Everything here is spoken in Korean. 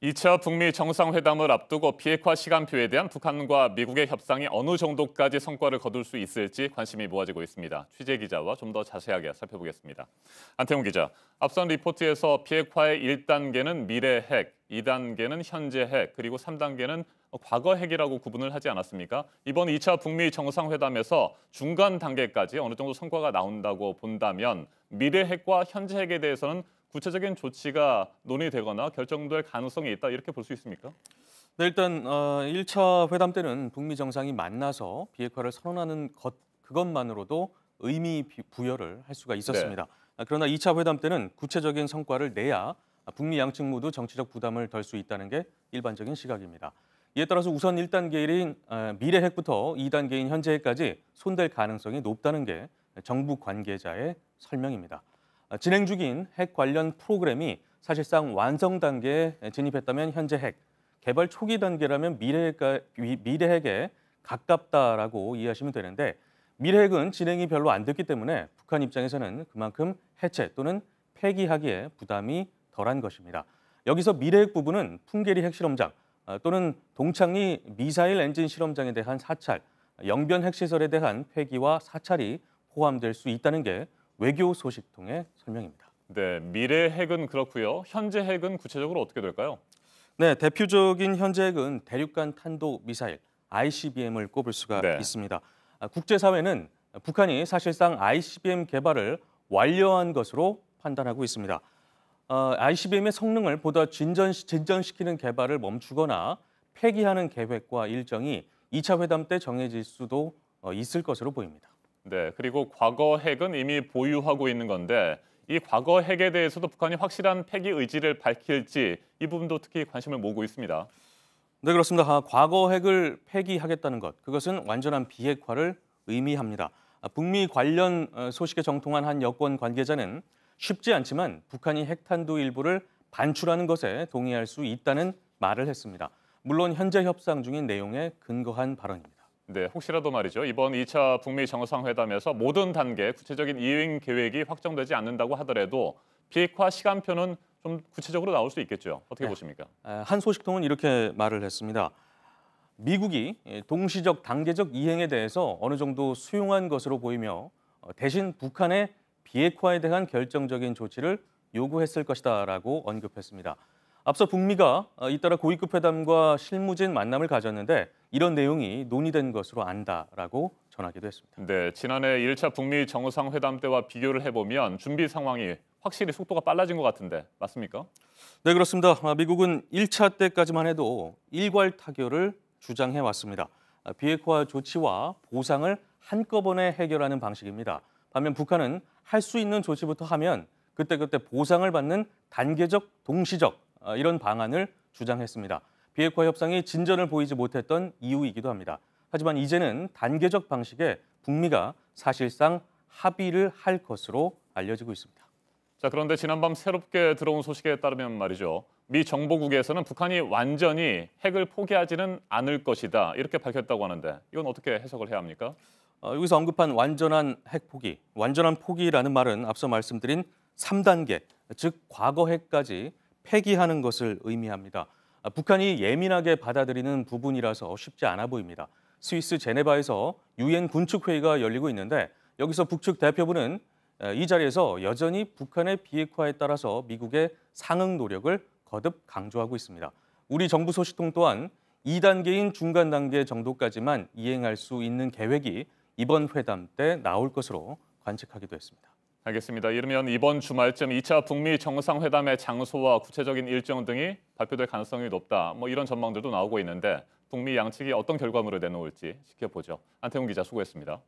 2차 북미 정상회담을 앞두고 비핵화 시간표에 대한 북한과 미국의 협상이 어느 정도까지 성과를 거둘 수 있을지 관심이 모아지고 있습니다. 취재 기자와 좀 더 자세하게 살펴보겠습니다. 안태웅 기자, 앞선 리포트에서 비핵화의 1단계는 미래 핵, 2단계는 현재 핵, 그리고 3단계는 과거 핵이라고 구분을 하지 않았습니까? 이번 2차 북미 정상회담에서 중간 단계까지 어느 정도 성과가 나온다고 본다면 미래 핵과 현재 핵에 대해서는 구체적인 조치가 논의되거나 결정될 가능성이 있다 이렇게 볼 수 있습니까? 네, 일단 1차 회담 때는 북미 정상이 만나서 비핵화를 선언하는 그것만으로도 의미 부여를 할 수가 있었습니다. 그러나 2차 회담 때는 구체적인 성과를 내야 북미 양측 모두 정치적 부담을 덜 수 있다는 게 일반적인 시각입니다. 이에 따라서 우선 1단계인 미래 핵부터 2단계인 현재 핵까지 손댈 가능성이 높다는 게 정부 관계자의 설명입니다. 진행 중인 핵 관련 프로그램이 사실상 완성 단계에 진입했다면 현재 핵, 개발 초기 단계라면 미래 핵에 가깝다라고 이해하시면 되는데 미래 핵은 진행이 별로 안 됐기 때문에 북한 입장에서는 그만큼 해체 또는 폐기하기에 부담이 덜한 것입니다. 여기서 미래 핵 부분은 풍계리 핵실험장 또는 동창리 미사일 엔진 실험장에 대한 사찰, 영변 핵시설에 대한 폐기와 사찰이 포함될 수 있다는 게 외교 소식통의 설명입니다. 네, 미래 핵은 그렇고요. 현재 핵은 구체적으로 어떻게 될까요? 네, 대표적인 현재 핵은 대륙간 탄도 미사일 ICBM을 꼽을 수가 네. 있습니다. 국제사회는 북한이 사실상 ICBM 개발을 완료한 것으로 판단하고 있습니다. ICBM의 성능을 보다 진전시키는 개발을 멈추거나 폐기하는 계획과 일정이 2차 회담 때 정해질 수도 있을 것으로 보입니다. 네, 그리고 과거 핵은 이미 보유하고 있는 건데 이 과거 핵에 대해서도 북한이 확실한 폐기 의지를 밝힐지 이 부분도 특히 관심을 모으고 있습니다. 네, 그렇습니다. 과거 핵을 폐기하겠다는 것, 그것은 완전한 비핵화를 의미합니다. 북미 관련 소식에 정통한 한 여권 관계자는 쉽지 않지만 북한이 핵탄두 일부를 반출하는 것에 동의할 수 있다는 말을 했습니다. 물론 현재 협상 중인 내용에 근거한 발언입니다. 네, 혹시라도 말이죠. 이번 2차 북미 정상회담에서 모든 단계 구체적인 이행 계획이 확정되지 않는다고 하더라도 비핵화 시간표는 좀 구체적으로 나올 수 있겠죠. 어떻게 보십니까? 한 소식통은 이렇게 말을 했습니다. 미국이 동시적 단계적 이행에 대해서 어느 정도 수용한 것으로 보이며 대신 북한의 비핵화에 대한 결정적인 조치를 요구했을 것이다라고 언급했습니다. 앞서 북미가 잇따라 고위급 회담과 실무진 만남을 가졌는데 이런 내용이 논의된 것으로 안다라고 전하기도 했습니다. 네, 지난해 1차 북미 정상회담 때와 비교를 해보면 준비 상황이 확실히 속도가 빨라진 것 같은데 맞습니까? 네, 그렇습니다. 미국은 1차 때까지만 해도 일괄 타결을 주장해 왔습니다. 비핵화 조치와 보상을 한꺼번에 해결하는 방식입니다. 반면 북한은 할 수 있는 조치부터 하면 그때그때 보상을 받는 단계적, 동시적 이런 방안을 주장했습니다. 비핵화 협상이 진전을 보이지 못했던 이유이기도 합니다. 하지만 이제는 단계적 방식에 북미가 사실상 합의를 할 것으로 알려지고 있습니다. 자, 그런데 지난밤 새롭게 들어온 소식에 따르면 말이죠. 미 정보국에서는 북한이 완전히 핵을 포기하지는 않을 것이다. 이렇게 밝혔다고 하는데 이건 어떻게 해석을 해야 합니까? 여기서 언급한 완전한 핵 포기, 완전한 포기라는 말은 앞서 말씀드린 3단계, 즉 과거 핵까지 폐기하는 것을 의미합니다. 북한이 예민하게 받아들이는 부분이라서 쉽지 않아 보입니다. 스위스 제네바에서 유엔 군축회의가 열리고 있는데 여기서 북측 대표부는 이 자리에서 여전히 북한의 비핵화에 따라서 미국의 상응 노력을 거듭 강조하고 있습니다. 우리 정부 소식통 또한 2단계인 중간 단계 정도까지만 이행할 수 있는 계획이 이번 회담 때 나올 것으로 관측하기도 했습니다. 알겠습니다. 이르면 이번 주말쯤 2차 북미 정상회담의 장소와 구체적인 일정 등이 발표될 가능성이 높다. 이런 전망들도 나오고 있는데 북미 양측이 어떤 결과물을 내놓을지 지켜보죠. 안태웅 기자 수고했습니다.